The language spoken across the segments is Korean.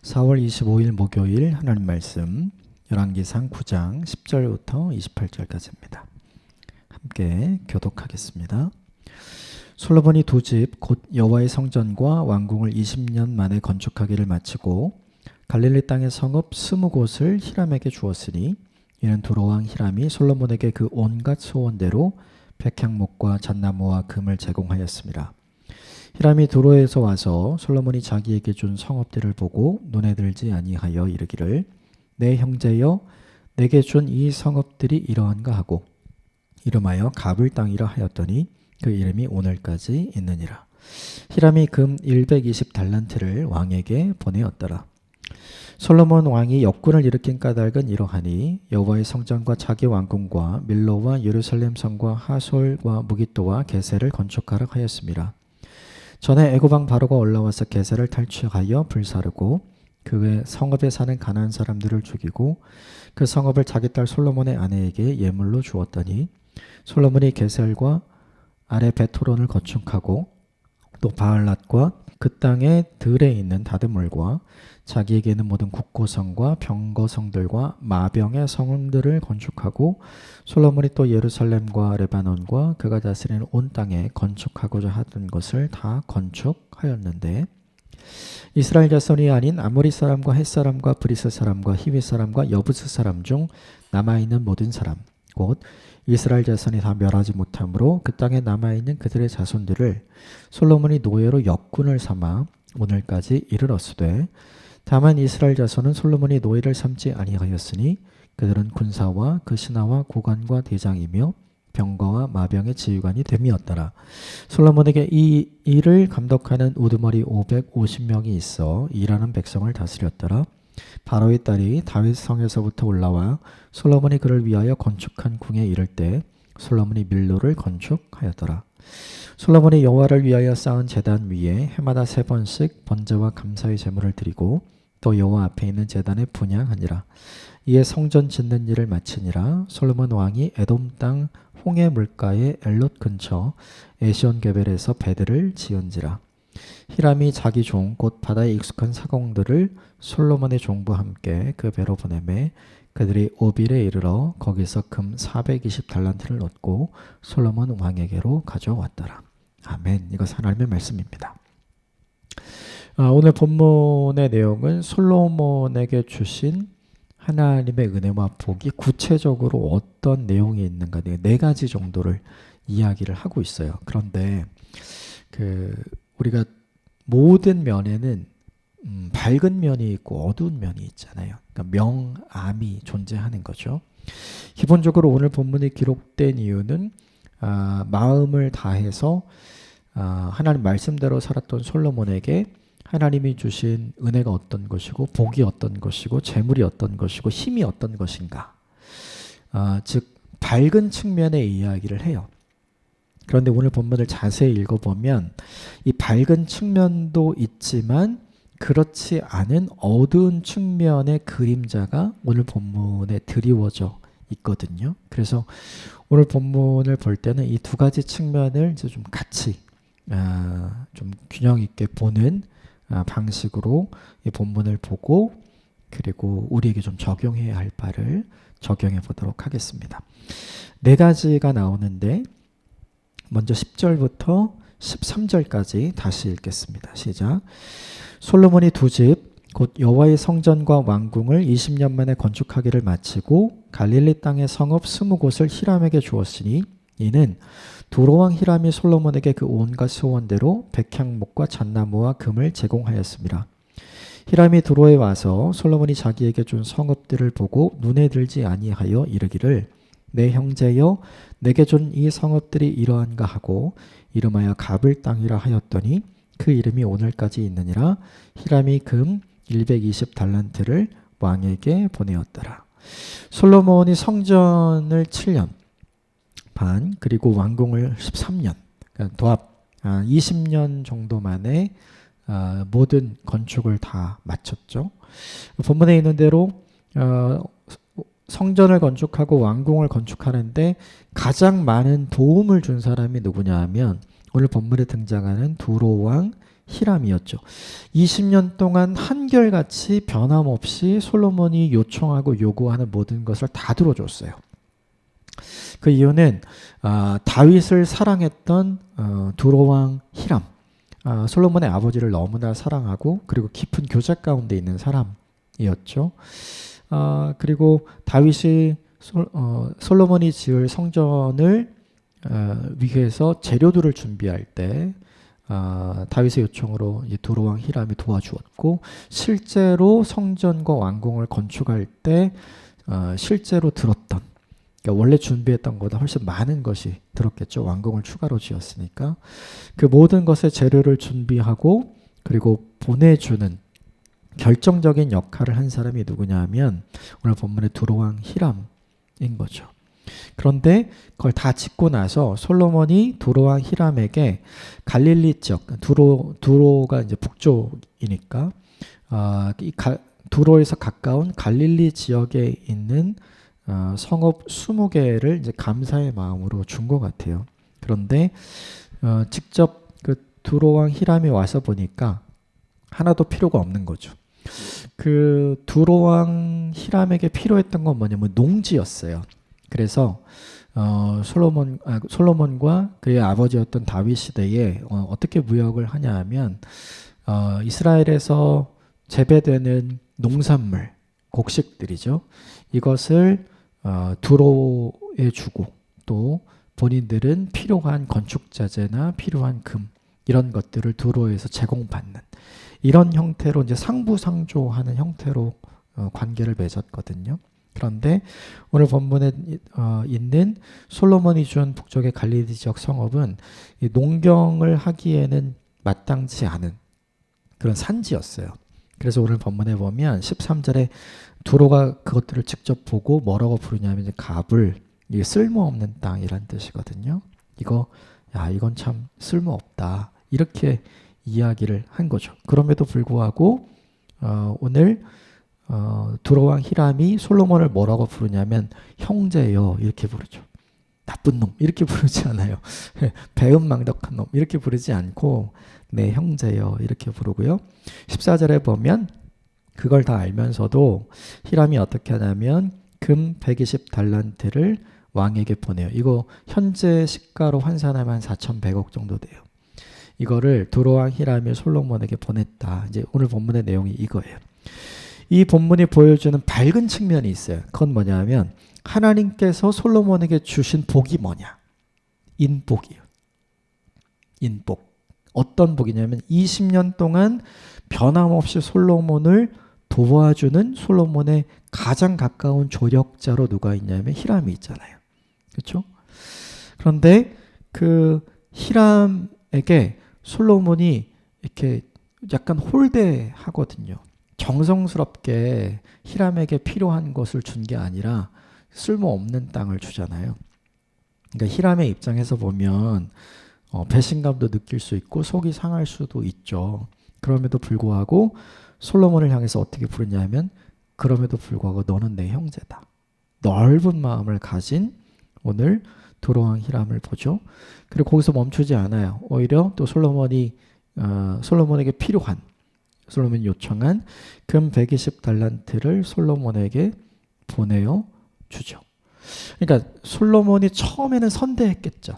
4월 25일 목요일 하나님 말씀 열왕기상 9장 10절부터 28절까지입니다. 함께 교독하겠습니다. 솔로몬이 두 집 곧 여호와의 성전과 왕궁을 20년 만에 건축하기를 마치고 갈릴리 땅의 성읍 20곳을 히람에게 주었으니 이는 두로왕 히람이 솔로몬에게 그 온갖 소원대로 백향목과 잣나무와 금을 제공하였습니다. 히람이 두로에서 와서 솔로몬이 자기에게 준 성읍들을 보고 눈에 들지 아니하여 이르기를 내 형제여 내게 준 이 성읍들이 이러한가 하고 이름하여 갑을 땅이라 하였더니 그 이름이 오늘까지 있느니라. 히람이 금 120달란트를 왕에게 보내었더라. 솔로몬 왕이 역군을 일으킨 까닭은 이러하니 여호와의 성전과 자기 왕궁과 밀로와 예루살렘 성과 하솔과 무깃도와 게셀을 건축하라 하였습니다. 전에 애고방 바로가 올라와서 게셀을 탈취하여 불사르고 그 성읍에 사는 가나안 사람들을 죽이고 그 성읍을 자기 딸 솔로몬의 아내에게 예물로 주었더니 솔로몬이 게셀과 아래 베토론을 건축하고 또 바알랏과 그 땅의 들에 있는 다드물과 자기에게 있는 모든 국고성과 병거성들과 마병의 성들을 건축하고 솔로몬이 또 예루살렘과 레바논과 그가 다스리는 온 땅에 건축하고자 하던 것을 다 건축하였는데 이스라엘 자손이 아닌 아모리 사람과 헷 사람과 브리스 사람과 히위 사람과 여부스 사람 중 남아있는 모든 사람 곧 이스라엘 자손이 다 멸하지 못하므로 그 땅에 남아있는 그들의 자손들을 솔로몬이 노예로 역군을 삼아 오늘까지 이르렀으되 다만 이스라엘 자손은 솔로몬이 노예를 삼지 아니하였으니 그들은 군사와 그 신하와 고관과 대장이며 병거와 마병의 지휘관이 됨이었더라. 솔로몬에게 이 일을 감독하는 우두머리 550명이 있어 일하는 백성을 다스렸더라. 바로의 딸이 다윗 성에서부터 올라와 솔로몬이 그를 위하여 건축한 궁에 이를 때 솔로몬이 밀로를 건축하였더라. 솔로몬이 여호와를 위하여 쌓은 제단 위에 해마다 3번씩 번제와 감사의 제물을 드리고 또 여호와 앞에 있는 제단에 분향하니라. 이에 성전 짓는 일을 마치니라. 솔로몬 왕이 에돔 땅 홍해 물가의 엘롯 근처 에시온 게벨에서 배들을 지은지라. 히람이 자기 종 곧 바다에 익숙한 사공들을 솔로몬의 종과 함께 그 배로 보내매 그들이 오빌에 이르러 거기서 금 420달란트를 얻고 솔로몬 왕에게로 가져왔더라. 아멘. 이것 하나님의 말씀입니다. 오늘 본문의 내용은 솔로몬에게 주신 하나님의 은혜와 복이 구체적으로 어떤 내용이 있는가 4가지 정도를 이야기를 하고 있어요. 그런데 우리가 모든 면에는 밝은 면이 있고 어두운 면이 있잖아요. 그러니까 명암이 존재하는 거죠. 기본적으로 오늘 본문이 기록된 이유는 마음을 다해서 하나님 말씀대로 살았던 솔로몬에게 하나님이 주신 은혜가 어떤 것이고 복이 어떤 것이고 재물이 어떤 것이고 힘이 어떤 것인가 즉 밝은 측면의 이야기를 해요. 그런데 오늘 본문을 자세히 읽어보면 이 밝은 측면도 있지만 그렇지 않은 어두운 측면의 그림자가 오늘 본문에 드리워져 있거든요. 그래서 오늘 본문을 볼 때는 이 2가지 측면을 이제 좀 같이 좀 균형 있게 보는 방식으로 이 본문을 보고 그리고 우리에게 좀 적용해야 할 바를 적용해 보도록 하겠습니다. 4가지가 나오는데 먼저 10절부터 13절까지 다시 읽겠습니다. 시작. 솔로몬이 두 집 곧 여호와의 성전과 왕궁을 20년 만에 건축하기를 마치고 갈릴리 땅의 성읍 20곳을 히람에게 주었으니 이는 두로왕 히람이 솔로몬에게 그 온갖 소원대로 백향목과 잣나무와 금을 제공하였습니다. 히람이 두로에 와서 솔로몬이 자기에게 준 성읍들을 보고 눈에 들지 아니하여 이르기를 내 형제여 내게 준 이 성읍들이 이러한가 하고 이름하여 갑을 땅이라 하였더니 그 이름이 오늘까지 있느니라. 히람이 금 120달란트를 왕에게 보내었더라. 솔로몬이 성전을 7년 반 그리고 왕궁을 13년 그러니까 도합 20년 정도 만에 모든 건축을 다 마쳤죠. 본문에 있는 대로 성전을 건축하고 왕궁을 건축하는데 가장 많은 도움을 준 사람이 누구냐 하면 오늘 본문에 등장하는 두로왕 히람이었죠. 20년 동안 한결같이 변함없이 솔로몬이 요청하고 요구하는 모든 것을 다 들어줬어요. 그 이유는 다윗을 사랑했던 두로왕 히람, 솔로몬의 아버지를 너무나 사랑하고 그리고 깊은 교제 가운데 있는 사람이었죠. 그리고 다윗이 솔로몬이 지을 성전을 위해서 재료들을 준비할 때 다윗의 요청으로 이제 두로왕 히람이 도와주었고, 실제로 성전과 왕궁을 건축할 때 실제로 들었던, 그러니까 원래 준비했던 것보다 훨씬 많은 것이 들었겠죠. 왕궁을 추가로 지었으니까. 그 모든 것의 재료를 준비하고 그리고 보내주는 결정적인 역할을 한 사람이 누구냐 하면 오늘 본문의 두로왕 히람인 거죠. 그런데 그걸 다 짓고 나서 솔로몬이 두로왕 히람에게 갈릴리 지역, 두로가 이제 북쪽이니까 두로에서 가까운 갈릴리 지역에 있는 성읍 20개를 이제 감사의 마음으로 준 것 같아요. 그런데 직접 그 두로왕 히람이 와서 보니까 하나도 필요가 없는 거죠. 그 두로왕 히람에게 필요했던 건 뭐냐면 농지였어요. 그래서 솔로몬과 그의 아버지였던 다윗 시대에 어떻게 무역을 하냐 하면 이스라엘에서 재배되는 농산물, 곡식들이죠. 이것을 두로에 주고 또 본인들은 필요한 건축자재나 필요한 금 이런 것들을 두로에서 제공받는 이런 형태로 이제 상부상조하는 형태로 관계를 맺었거든요. 그런데 오늘 본문에 있는 솔로몬이 준 북쪽의 갈릴리 지역 성읍은 이 농경을 하기에는 마땅치 않은 그런 산지였어요. 그래서 오늘 본문에 보면 13절에 두로가 그것들을 직접 보고 뭐라고 부르냐면 이제 갑을, 이게 쓸모없는 땅이란 뜻이거든요. 이건 참 쓸모없다, 이렇게 이야기를 한 거죠. 그럼에도 불구하고 오늘 두로왕 히람이 솔로몬을 뭐라고 부르냐면 형제여 이렇게 부르죠. 나쁜 놈 이렇게 부르지 않아요. 배은망덕한 놈 이렇게 부르지 않고 내 형제여 이렇게 부르고요. 14절에 보면 그걸 다 알면서도 히람이 어떻게 하냐면 금 120달란트를 왕에게 보내요. 이거 현재 시가로 환산하면 한 4,100억 정도 돼요. 이거를 두로왕 히람이 솔로몬에게 보냈다. 이제 오늘 본문의 내용이 이거예요. 이 본문이 보여주는 밝은 측면이 있어요. 그건 뭐냐면 하나님께서 솔로몬에게 주신 복이 뭐냐? 인복이에요. 인복. 어떤 복이냐면 20년 동안 변함없이 솔로몬을 도와주는 솔로몬의 가장 가까운 조력자로 누가 있냐면 히람이 있잖아요. 그렇죠? 그런데 그 히람에게 솔로몬이 이렇게 약간 홀대하거든요. 정성스럽게 히람에게 필요한 것을 준 게 아니라 쓸모없는 땅을 주잖아요. 그러니까 히람의 입장에서 보면 배신감도 느낄 수 있고 속이 상할 수도 있죠. 그럼에도 불구하고 솔로몬을 향해서 어떻게 부르냐면 그럼에도 불구하고 너는 내 형제다. 넓은 마음을 가진 오늘 두로왕 히람을 보죠. 그리고 거기서 멈추지 않아요. 오히려 또 솔로몬에게 필요한, 솔로몬이 요청한 금 120달란트를 솔로몬에게 보내어 주죠. 그러니까 솔로몬이 처음에는 선대했겠죠.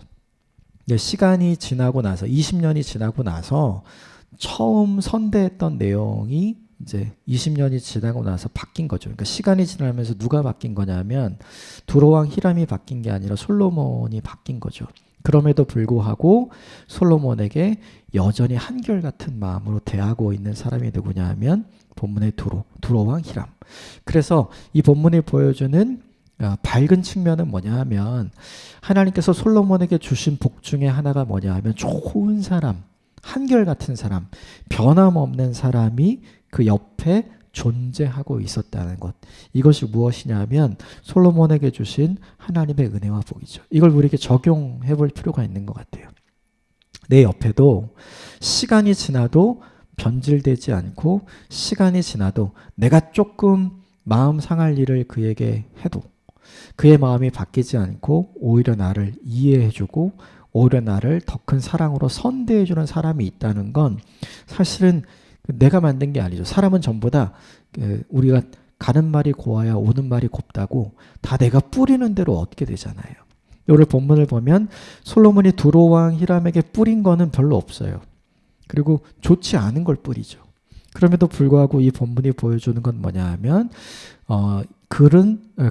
시간이 지나고 나서 20년이 지나고 나서 처음 선대했던 내용이 이제 20년이 지나고 나서 바뀐 거죠. 그러니까 시간이 지나면서 누가 바뀐 거냐면 두로왕 히람이 바뀐 게 아니라 솔로몬이 바뀐 거죠. 그럼에도 불구하고 솔로몬에게 여전히 한결같은 마음으로 대하고 있는 사람이 누구냐 하면 본문의 두로왕 히람. 그래서 이 본문이 보여주는 밝은 측면은 뭐냐 하면 하나님께서 솔로몬에게 주신 복 중에 하나가 뭐냐 하면 좋은 사람, 한결같은 사람, 변함없는 사람이 그 옆에 존재하고 있었다는 것. 이것이 무엇이냐 하면 솔로몬에게 주신 하나님의 은혜와 복이죠. 이걸 우리에게 적용해 볼 필요가 있는 것 같아요. 내 옆에도 시간이 지나도 변질되지 않고 시간이 지나도 내가 조금 마음 상할 일을 그에게 해도 그의 마음이 바뀌지 않고 오히려 나를 이해해주고 오히려 나를 더 큰 사랑으로 선대해주는 사람이 있다는 건 사실은 내가 만든 게 아니죠. 사람은 전부 다 우리가 가는 말이 고와야 오는 말이 곱다고 다 내가 뿌리는 대로 얻게 되잖아요. 오늘 본문을 보면 솔로몬이 두로왕 히람에게 뿌린 거는 별로 없어요. 그리고 좋지 않은 걸 뿌리죠. 그럼에도 불구하고 이 본문이 보여주는 건 뭐냐 하면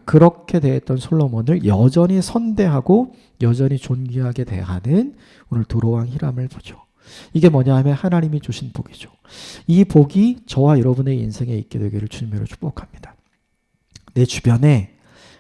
그렇게 대했던 솔로몬을 여전히 선대하고 여전히 존귀하게 대하는 오늘 두로왕 히람을 보죠. 이게 뭐냐 하면 하나님이 주신 복이죠. 이 복이 저와 여러분의 인생에 있게 되기를 주님으로 축복합니다. 내 주변에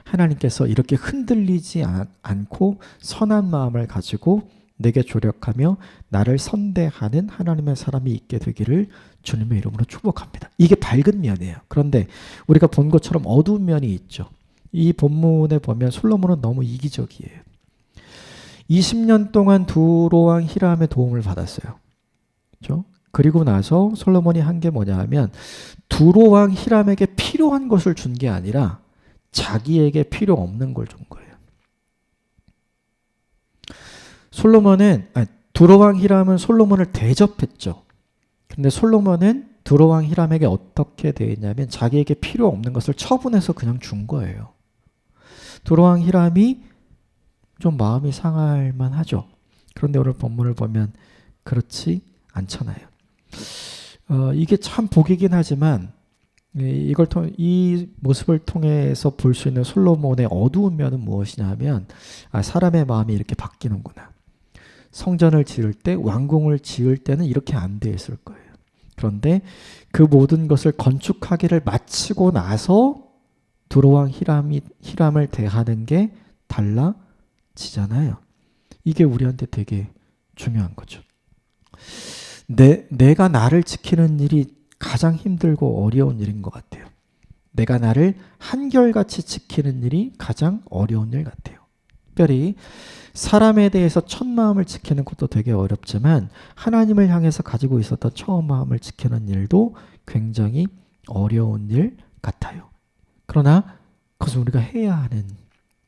하나님께서 이렇게 흔들리지 않고 선한 마음을 가지고 내게 조력하며 나를 선대하는 하나님의 사람이 있게 되기를 주님의 이름으로 축복합니다. 이게 밝은 면이에요. 그런데 우리가 본 것처럼 어두운 면이 있죠. 이 본문에 보면 솔로몬은 너무 이기적이에요. 20년 동안 두로왕 히람의 도움을 받았어요. 그렇죠? 그리고 나서 솔로몬이 한 게 뭐냐 하면 두로왕 히람에게 필요한 것을 준 게 아니라 자기에게 필요 없는 걸 준 거예요. 두로왕 히람은 솔로몬을 대접했죠. 근데 솔로몬은 두로왕 히람에게 어떻게 대했냐면 자기에게 필요 없는 것을 처분해서 그냥 준 거예요. 두로왕 히람이 좀 마음이 상할 만하죠. 그런데 오늘 본문을 보면 그렇지 않잖아요. 이게 참 복이긴 하지만 이 모습을 통해서 볼 수 있는 솔로몬의 어두운 면은 무엇이냐 하면 사람의 마음이 이렇게 바뀌는구나. 성전을 지을 때, 왕궁을 지을 때는 이렇게 안 돼 있을 거예요. 그런데 그 모든 것을 건축하기를 마치고 나서 두로왕 히람을 대하는 게 달라지잖아요. 이게 우리한테 되게 중요한 거죠. 내가 나를 지키는 일이 가장 힘들고 어려운 일인 것 같아요. 내가 나를 한결같이 지키는 일이 가장 어려운 일 같아요. 특별히 사람에 대해서 첫 마음을 지키는 것도 되게 어렵지만 하나님을 향해서 가지고 있었던 처음 마음을 지키는 일도 굉장히 어려운 일 같아요. 그러나 그것은 우리가 해야 하는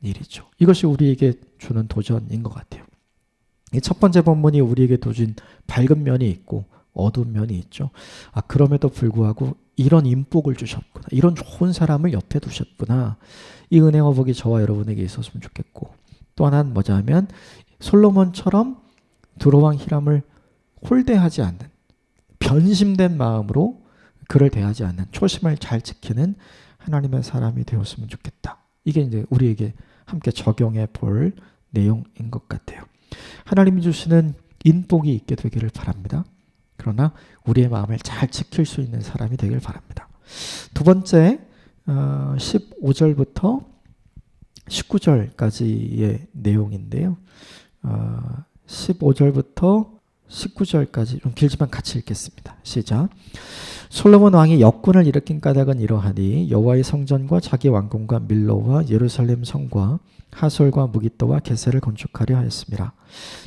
일이죠. 이것이 우리에게 주는 도전인 것 같아요. 이 첫 번째 본문이 우리에게 주신 밝은 면이 있고 어두운 면이 있죠. 그럼에도 불구하고 이런 인복을 주셨구나. 이런 좋은 사람을 옆에 두셨구나. 이 은혜와 복이 저와 여러분에게 있었으면 좋겠고, 또 하나는 뭐냐면 솔로몬처럼 두로왕 히람을 홀대하지 않는, 변심된 마음으로 그를 대하지 않는, 초심을 잘 지키는 하나님의 사람이 되었으면 좋겠다. 이게 이제 우리에게 함께 적용해 볼 내용인 것 같아요. 하나님이 주시는 인복이 있게 되기를 바랍니다. 그러나 우리의 마음을 잘 지킬 수 있는 사람이 되길 바랍니다. 두 번째, 15절부터 19절까지의 내용인데요. 15절부터 19절까지 좀 길지만 같이 읽겠습니다. 시작. 솔로몬 왕이 역군을 일으킨 까닭은 이러하니 여호와의 성전과 자기 왕궁과 밀로와 예루살렘 성과 하솔과 무깃도와 게셀을 건축하려 하였습니다.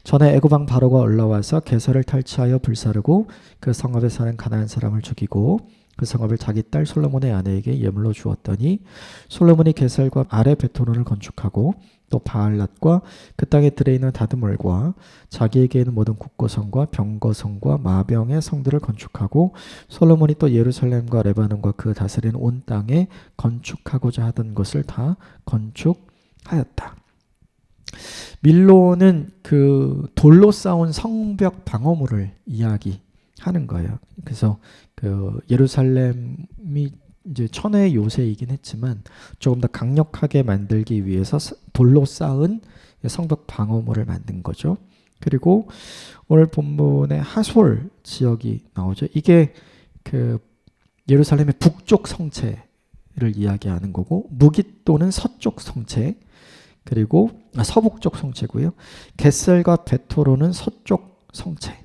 전에 애굽 왕 바로가 올라와서 게셀을 탈취하여 불사르고 그 성읍에 사는 가나안 사람을 죽이고 그 성읍을 자기 딸 솔로몬의 아내에게 예물로 주었더니 솔로몬이 게셀과 아레 베토론을 건축하고 또 바알랏과 그 땅에 들어있는 다드몰과 자기에게 있는 모든 국고성과 병거성과 마병의 성들을 건축하고 솔로몬이 또 예루살렘과 레바논과 그 다스리는 온 땅에 건축하고자 하던 것을 다 건축하였다. 밀로는 그 돌로 쌓은 성벽 방어물을 이야기하는 거예요. 그래서 그 예루살렘이 이제 천혜의 요새이긴 했지만 조금 더 강력하게 만들기 위해서 돌로 쌓은 성벽 방어물을 만든 거죠. 그리고 오늘 본문에 하솔 지역이 나오죠. 이게 그 예루살렘의 북쪽 성체를 이야기하는 거고, 무깃도는 서쪽 성체, 그리고 서북쪽 성체고요. 겟셀과 베토로는 서쪽 성체,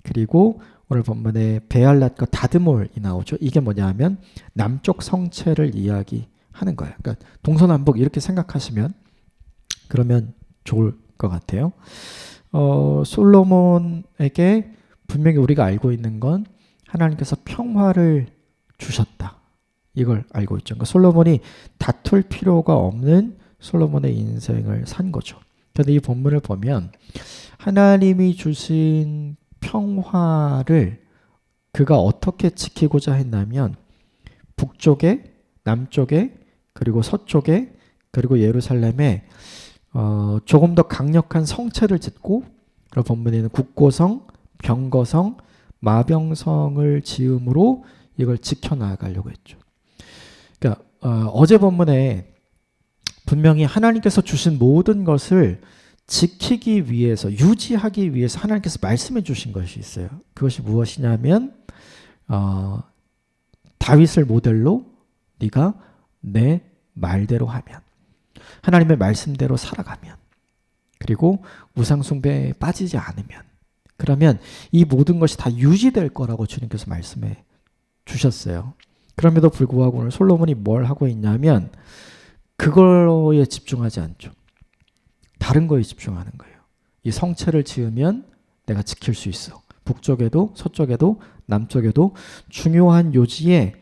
그리고 오늘 본문에 베알랏과 다드몰이 나오죠. 이게 뭐냐면 남쪽 성체를 이야기하는 거예요. 그러니까 동서남북 이렇게 생각하시면 그러면 좋을 것 같아요. 솔로몬에게 분명히 우리가 알고 있는 건 하나님께서 평화를 주셨다. 이걸 알고 있죠. 그러니까 솔로몬이 다툴 필요가 없는 솔로몬의 인생을 산 거죠. 그런데 이 본문을 보면 하나님이 주신 평화를 그가 어떻게 지키고자 했냐면 북쪽에, 남쪽에, 그리고 서쪽에, 그리고 예루살렘에 조금 더 강력한 성체를 짓고, 그리고 본문에는 국고성, 병거성, 마병성을 지음으로 이걸 지켜나가려고 했죠. 그러니까 어제 본문에 분명히 하나님께서 주신 모든 것을 지키기 위해서, 유지하기 위해서 하나님께서 말씀해 주신 것이 있어요. 그것이 무엇이냐면 다윗을 모델로 네가 내 말대로 하면, 하나님의 말씀대로 살아가면, 그리고 우상숭배에 빠지지 않으면, 그러면 이 모든 것이 다 유지될 거라고 주님께서 말씀해 주셨어요. 그럼에도 불구하고 오늘 솔로몬이 뭘 하고 있냐면 그거에 집중하지 않죠. 다른 거에 집중하는 거예요. 이 성체를 지으면 내가 지킬 수 있어. 북쪽에도 서쪽에도 남쪽에도 중요한 요지에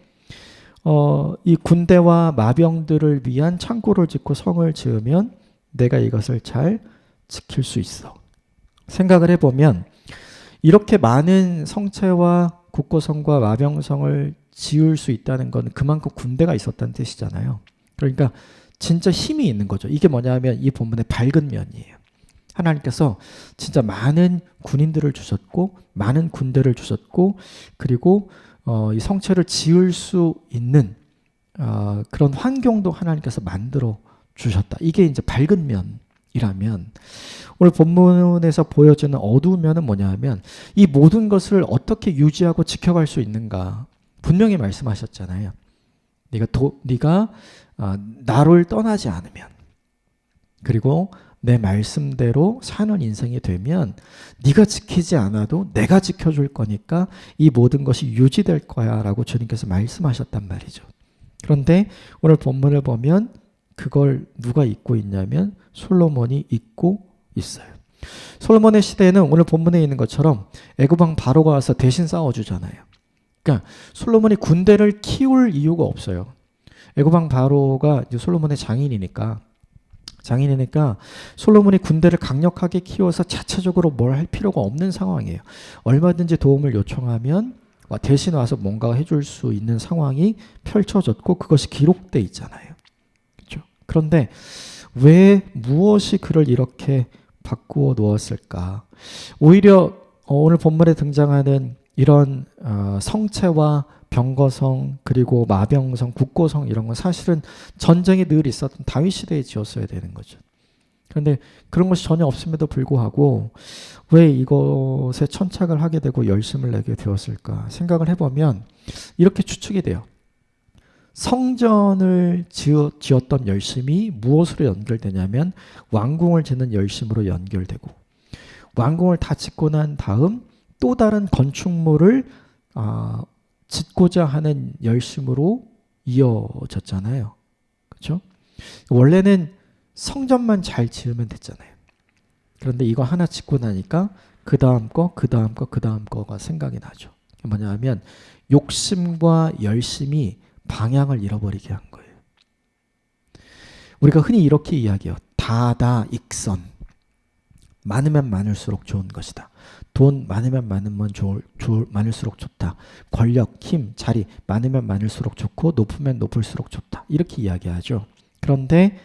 이 군대와 마병들을 위한 창고를 짓고 성을 지으면 내가 이것을 잘 지킬 수 있어. 생각을 해보면 이렇게 많은 성체와 국고성과 마병성을 지을 수 있다는 건 그만큼 군대가 있었다는 뜻이잖아요. 그러니까 진짜 힘이 있는 거죠. 이게 뭐냐면 이 본문의 밝은 면이에요. 하나님께서 진짜 많은 군인들을 주셨고 많은 군대를 주셨고 그리고 이 성체를 지을 수 있는 그런 환경도 하나님께서 만들어 주셨다. 이게 이제 밝은 면이라면 오늘 본문에서 보여주는 어두운 면은 뭐냐 하면 이 모든 것을 어떻게 유지하고 지켜갈 수 있는가. 분명히 말씀하셨잖아요. 네가 나를 떠나지 않으면 그리고 내 말씀대로 사는 인생이 되면 네가 지키지 않아도 내가 지켜줄 거니까 이 모든 것이 유지될 거야 라고 주님께서 말씀하셨단 말이죠. 그런데 오늘 본문을 보면 그걸 누가 잊고 있냐면 솔로몬이 잊고 있어요. 솔로몬의 시대에는 오늘 본문에 있는 것처럼 애굽왕 바로가 와서 대신 싸워주잖아요. 그러니까 솔로몬이 군대를 키울 이유가 없어요. 애굽왕 바로가 이제 솔로몬의 장인이니까 솔로몬이 군대를 강력하게 키워서 자체적으로 뭘 할 필요가 없는 상황이에요. 얼마든지 도움을 요청하면 대신 와서 뭔가 해줄 수 있는 상황이 펼쳐졌고 그것이 기록돼 있잖아요. 그렇죠? 그런데 왜 무엇이 그를 이렇게 바꾸어 놓았을까? 오히려 오늘 본문에 등장하는 이런 성체와 병거성 그리고 마병성, 국고성 이런 건 사실은 전쟁이 늘 있었던 다윗 시대에 지었어야 되는 거죠. 그런데 그런 것이 전혀 없음에도 불구하고 왜 이것에 천착을 하게 되고 열심을 내게 되었을까 생각을 해보면 이렇게 추측이 돼요. 성전을 지었던 열심이 무엇으로 연결되냐면 왕궁을 짓는 열심으로 연결되고 왕궁을 다 짓고 난 다음 또 다른 건축물을 짓고자 하는 열심으로 이어졌잖아요. 그렇죠? 원래는 성전만 잘 지으면 됐잖아요. 그런데 이거 하나 짓고 나니까 그 다음 거, 그 다음 거, 그 다음 거가 생각이 나죠. 뭐냐 하면 욕심과 열심이 방향을 잃어버리게 한 거예요. 우리가 흔히 이렇게 이야기해요. 다다익선. 많으면 많을수록 좋은 것이다. 돈 많으면 많을수록 좋다. 권력, 힘, 자리 많으면 많을수록 좋고 높으면 높을수록 좋다. 이렇게 이야기하죠. 그런데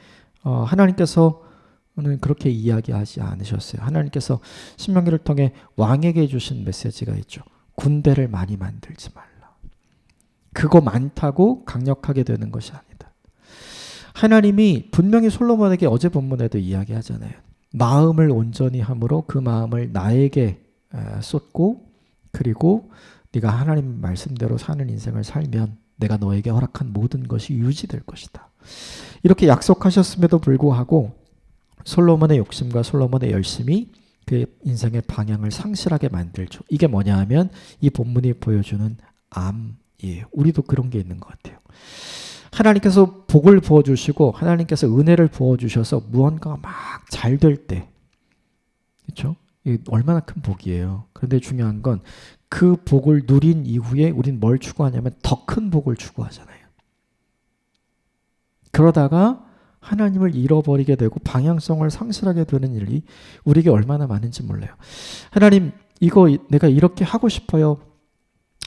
하나님께서는 그렇게 이야기하지 않으셨어요. 하나님께서 신명기를 통해 왕에게 주신 메시지가 있죠. 군대를 많이 만들지 말라. 그거 많다고 강력하게 되는 것이 아니다. 하나님이 분명히 솔로몬에게 어제 본문에도 이야기하잖아요. 마음을 온전히 함으로 그 마음을 나에게 쏟고 그리고 네가 하나님 말씀대로 사는 인생을 살면 내가 너에게 허락한 모든 것이 유지될 것이다. 이렇게 약속하셨음에도 불구하고 솔로몬의 욕심과 솔로몬의 열심이 그 인생의 방향을 상실하게 만들죠. 이게 뭐냐 하면 이 본문이 보여주는 암이에요. 우리도 그런 게 있는 것 같아요. 하나님께서 복을 부어주시고 하나님께서 은혜를 부어주셔서 무언가가 막 잘 될 때, 그렇죠? 이게 얼마나 큰 복이에요. 그런데 중요한 건 그 복을 누린 이후에 우린 뭘 추구하냐면 더 큰 복을 추구하잖아요. 그러다가 하나님을 잃어버리게 되고 방향성을 상실하게 되는 일이 우리에게 얼마나 많은지 몰라요. 하나님, 이거 내가 이렇게 하고 싶어요.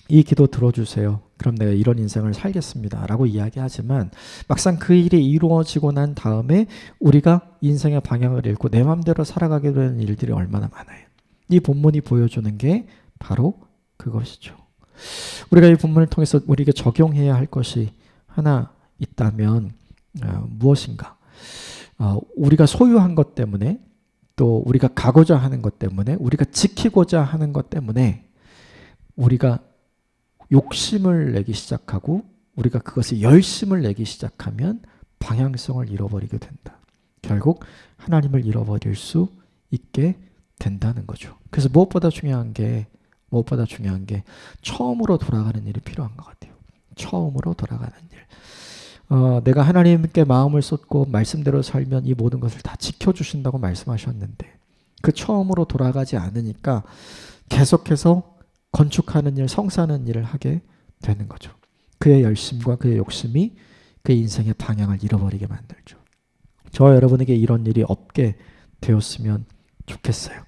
이 기도 들어주세요. 그럼 내가 이런 인생을 살겠습니다. 라고 이야기하지만 막상 그 일이 이루어지고 난 다음에 우리가 인생의 방향을 잃고 내 마음대로 살아가게 되는 일들이 얼마나 많아요. 이 본문이 보여주는 게 바로 그것이죠. 우리가 이 본문을 통해서 우리에게 적용해야 할 것이 하나 있다면 무엇인가? 우리가 소유한 것 때문에, 또 우리가 가고자 하는 것 때문에, 우리가 지키고자 하는 것 때문에 우리가 욕심을 내기 시작하고 우리가 그것에 열심을 내기 시작하면 방향성을 잃어버리게 된다. 결국 하나님을 잃어버릴 수 있게 된다는 거죠. 그래서 무엇보다 중요한 게 처음으로 돌아가는 일이 필요한 것 같아요. 처음으로 돌아가는 일. 내가 하나님께 마음을 쏟고 말씀대로 살면 이 모든 것을 다 지켜주신다고 말씀하셨는데 그 처음으로 돌아가지 않으니까 계속해서 건축하는 일, 성사하는 일을 하게 되는 거죠. 그의 열심과 그의 욕심이 그의 인생의 방향을 잃어버리게 만들죠. 저와 여러분에게 이런 일이 없게 되었으면 좋겠어요.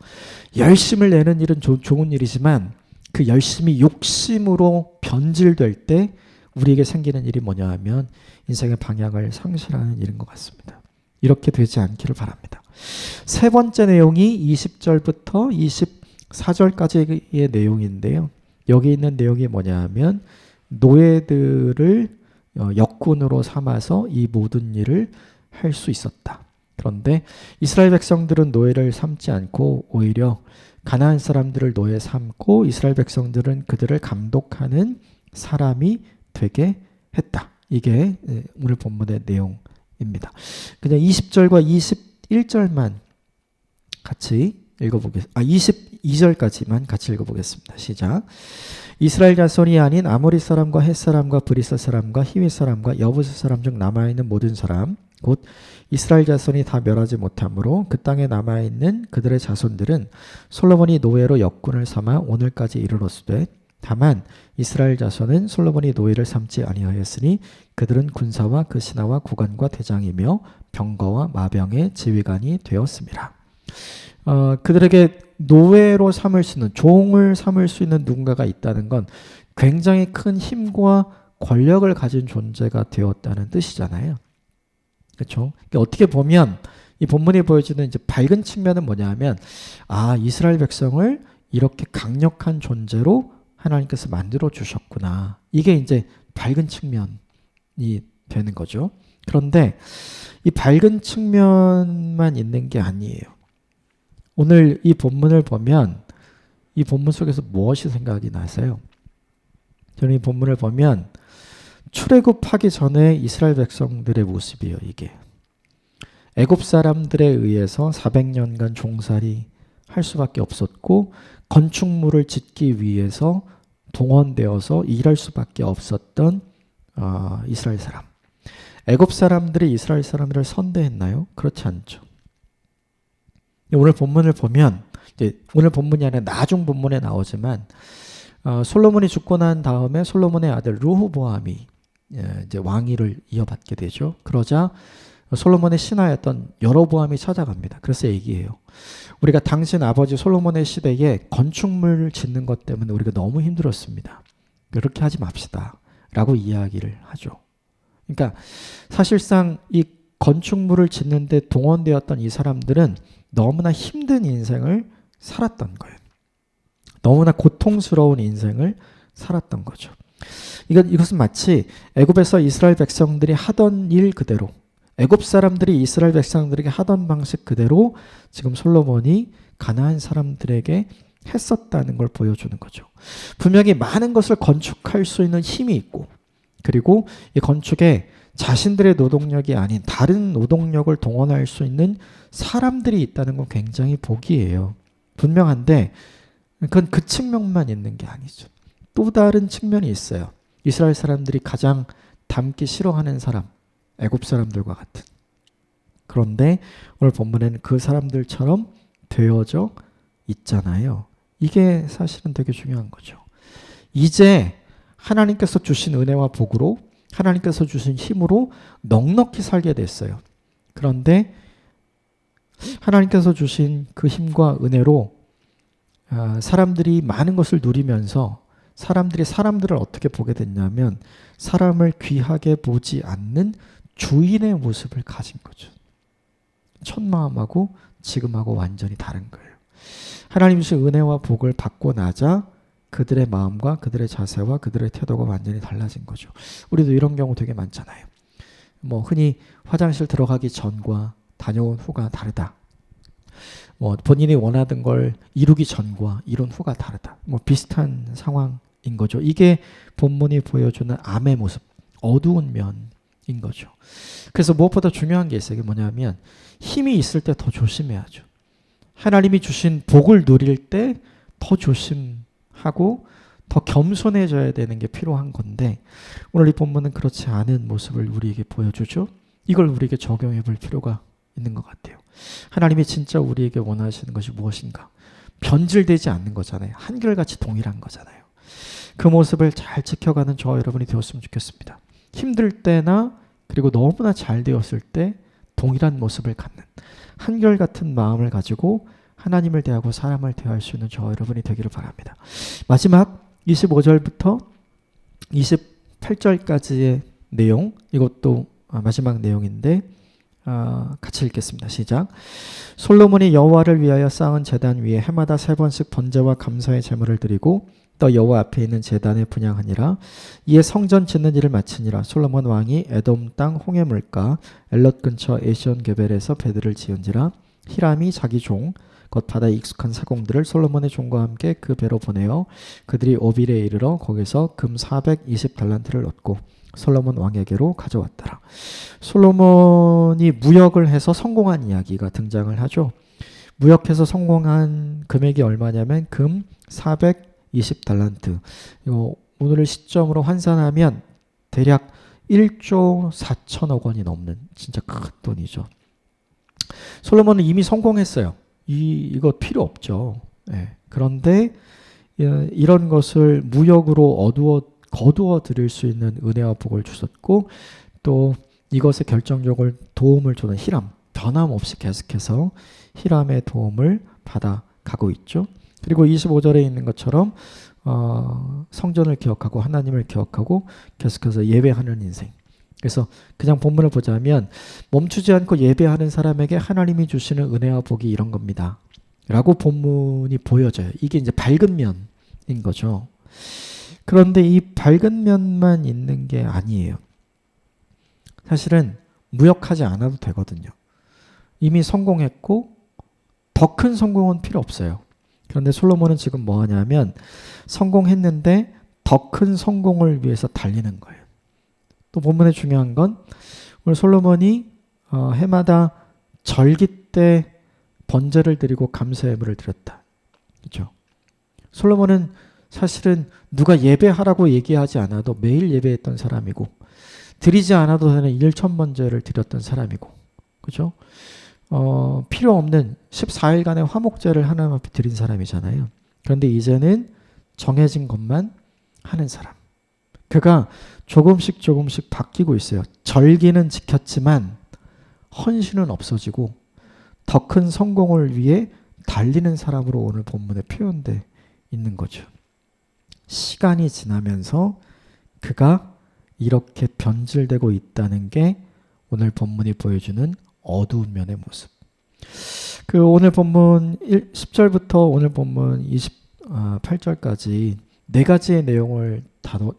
열심을 내는 일은 좋은 일이지만 그 열심이 욕심으로 변질될 때 우리에게 생기는 일이 뭐냐 하면 인생의 방향을 상실하는 일인 것 같습니다. 이렇게 되지 않기를 바랍니다. 세 번째 내용이 20절부터 24절까지의 내용인데요. 여기 있는 내용이 뭐냐 하면 노예들을 역군으로 삼아서 이 모든 일을 할 수 있었다. 그런데 이스라엘 백성들은 노예를 삼지 않고 오히려 가나안 사람들을 노예 삼고 이스라엘 백성들은 그들을 감독하는 사람이 되게 했다. 이게 오늘 본문의 내용입니다. 그냥 20절과 21절만 같이 22절까지만 같이 읽어보겠습니다. 시작. 이스라엘 자손이 아닌 아모리 사람과 헷 사람과 브리스 사람과 히윗 사람과 여부스 사람 중 남아있는 모든 사람 곧 이스라엘 자손이 다 멸하지 못하므로 그 땅에 남아있는 그들의 자손들은 솔로몬이 노예로 역군을 삼아 오늘까지 이르렀으되 다만 이스라엘 자손은 솔로몬이 노예를 삼지 아니하였으니 그들은 군사와 그 신하와 구관과 대장이며 병거와 마병의 지휘관이 되었습니다. 그들에게 노예로 삼을 수 있는, 종을 삼을 수 있는 누군가가 있다는 건 굉장히 큰 힘과 권력을 가진 존재가 되었다는 뜻이잖아요. 그렇죠? 그러니까 어떻게 보면 이 본문이 보여주는 이제 밝은 측면은 뭐냐 하면 이스라엘 백성을 이렇게 강력한 존재로 하나님께서 만들어 주셨구나. 이게 이제 밝은 측면이 되는 거죠. 그런데 이 밝은 측면만 있는 게 아니에요. 오늘 이 본문을 보면 이 본문 속에서 무엇이 생각이 나세요? 저는 이 본문을 보면 출애굽하기 전에 이스라엘 백성들의 모습이에요. 이게 애굽 사람들에 의해서 400년간 종살이 할 수밖에 없었고 건축물을 짓기 위해서 동원되어서 일할 수밖에 없었던 이스라엘 사람. 애굽 사람들이 이스라엘 사람들을 선대했나요? 그렇지 않죠. 오늘 본문을 보면 이제 오늘 본문이 아니라 나중 본문에 나오지만 솔로몬이 죽고 난 다음에 솔로몬의 아들 르호보암이 이제 왕위를 이어받게 되죠. 그러자 솔로몬의 신하였던 여로보암이 찾아갑니다. 그래서 얘기해요. 우리가 당신 아버지 솔로몬의 시대에 건축물을 짓는 것 때문에 우리가 너무 힘들었습니다. 그렇게 하지 맙시다. 라고 이야기를 하죠. 그러니까 사실상 이 건축물을 짓는데 동원되었던 이 사람들은 너무나 힘든 인생을 살았던 거예요. 너무나 고통스러운 인생을 살았던 거죠. 이것은 마치 애굽에서 이스라엘 백성들이 하던 일 그대로, 애굽 사람들이 이스라엘 백성들에게 하던 방식 그대로 지금 솔로몬이 가나안 사람들에게 했었다는 걸 보여주는 거죠. 분명히 많은 것을 건축할 수 있는 힘이 있고, 그리고 이 건축에 자신들의 노동력이 아닌 다른 노동력을 동원할 수 있는 사람들이 있다는 건 굉장히 복이에요. 분명한데 그건 그 측면만 있는 게 아니죠. 또 다른 측면이 있어요. 이스라엘 사람들이 가장 닮기 싫어하는 사람, 애굽 사람들과 같은. 그런데 오늘 본문에는 그 사람들처럼 되어져 있잖아요. 이게 사실은 되게 중요한 거죠. 이제 하나님께서 주신 은혜와 복으로, 하나님께서 주신 힘으로 넉넉히 살게 됐어요. 그런데 하나님께서 주신 그 힘과 은혜로 사람들이 많은 것을 누리면서 사람들이 사람들을 어떻게 보게 됐냐면 사람을 귀하게 보지 않는 주인의 모습을 가진 거죠. 첫 마음하고 지금하고 완전히 다른 거예요. 하나님 주신 은혜와 복을 받고 나자 그들의 마음과 그들의 자세와 그들의 태도가 완전히 달라진 거죠. 우리도 이런 경우 되게 많잖아요. 뭐 흔히 화장실 들어가기 전과 다녀온 후가 다르다. 뭐 본인이 원하던 걸 이루기 전과 이룬 후가 다르다. 뭐 비슷한 상황인 거죠. 이게 본문이 보여주는 암의 모습, 어두운 면인 거죠. 그래서 무엇보다 중요한 게 있어요. 이게 뭐냐면 힘이 있을 때 더 조심해야죠. 하나님이 주신 복을 누릴 때 더 조심하고 더 겸손해져야 되는 게 필요한 건데 오늘 이 본문은 그렇지 않은 모습을 우리에게 보여주죠. 이걸 우리에게 적용해 볼 필요가 있는 것 같아요. 하나님이 진짜 우리에게 원하시는 것이 무엇인가? 변질되지 않는 거잖아요. 한결같이 동일한 거잖아요. 그 모습을 잘 지켜가는 저와 여러분이 되었으면 좋겠습니다. 힘들 때나 그리고 너무나 잘 되었을 때 동일한 모습을 갖는 한결같은 마음을 가지고 하나님을 대하고 사람을 대할 수 있는 저와 여러분이 되기를 바랍니다. 마지막 25절부터 28절까지의 내용, 이것도 마지막 내용인데 같이 읽겠습니다. 시작. 솔로몬이 여호와를 위하여 쌓은 제단 위에 해마다 3번씩 번제와 감사의 제물을 드리고 또 여호와 앞에 있는 제단에 분향하니라. 이에 성전 짓는 일을 마치니라. 솔로몬 왕이 에돔 땅 홍해 물가 엘럿 근처 에시온 게벨에서 배들을 지은지라. 히람이 자기 종 곧 바다에 익숙한 사공들을 솔로몬의 종과 함께 그 배로 보내어 그들이 오빌에 이르러 거기서 금 420달란트를 얻고 솔로몬 왕에게로 가져왔더라. 솔로몬이 무역을 해서 성공한 이야기가 등장을 하죠. 무역해서 성공한 금액이 얼마냐면 금 420달란트. 이거 오늘의 시점으로 환산하면 대략 1조 4천억 원이 넘는 진짜 큰 돈이죠. 솔로몬은 이미 성공했어요. 이거 필요 없죠. 네. 그런데 이런 것을 무역으로 거두어 드릴 수 있는 은혜와 복을 주셨고 또 이것에 결정적으로 도움을 주는 히람, 변함없이 계속해서 히람의 도움을 받아가고 있죠. 그리고 25절에 있는 것처럼 성전을 기억하고 하나님을 기억하고 계속해서 예배하는 인생. 그래서 그냥 본문을 보자면 멈추지 않고 예배하는 사람에게 하나님이 주시는 은혜와 복이 이런 겁니다. 라고 본문이 보여져요. 이게 이제 밝은 면인 거죠. 그런데 이 밝은 면만 있는 게 아니에요. 사실은 무역하지 않아도 되거든요. 이미 성공했고 더 큰 성공은 필요 없어요. 그런데 솔로몬은 지금 뭐 하냐면 성공했는데 더 큰 성공을 위해서 달리는 거예요. 또 본문에 중요한 건 오늘 솔로몬이 해마다 절기 때 번제를 드리고 감사 예물을 드렸다. 그렇죠? 솔로몬은 사실은 누가 예배하라고 얘기하지 않아도 매일 예배했던 사람이고 드리지 않아도 되는 1,000번제를 드렸던 사람이고 그렇죠? 필요 없는 14일간의 화목제를 하나님 앞에 드린 사람이잖아요. 그런데 이제는 정해진 것만 하는 사람. 그가 조금씩 바뀌고 있어요. 절기는 지켰지만 헌신은 없어지고 더 큰 성공을 위해 달리는 사람으로 오늘 본문에 표현되어 있는 거죠. 시간이 지나면서 그가 이렇게 변질되고 있다는 게 오늘 본문이 보여주는 어두운 면의 모습. 그 오늘 본문 10절부터 오늘 본문 28절까지 네 가지의 내용을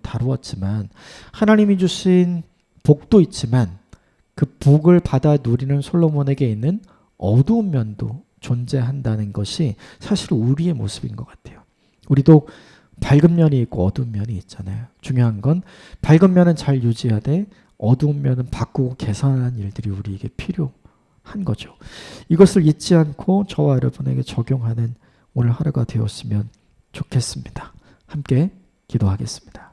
다루었지만 하나님이 주신 복도 있지만 그 복을 받아 누리는 솔로몬에게 있는 어두운 면도 존재한다는 것이 사실 우리의 모습인 것 같아요. 우리도 밝은 면이 있고 어두운 면이 있잖아요. 중요한 건 밝은 면은 잘 유지하되 어두운 면은 바꾸고 개선하는 일들이 우리에게 필요한 거죠. 이것을 잊지 않고 저와 여러분에게 적용하는 오늘 하루가 되었으면 좋겠습니다. 함께 기도하겠습니다.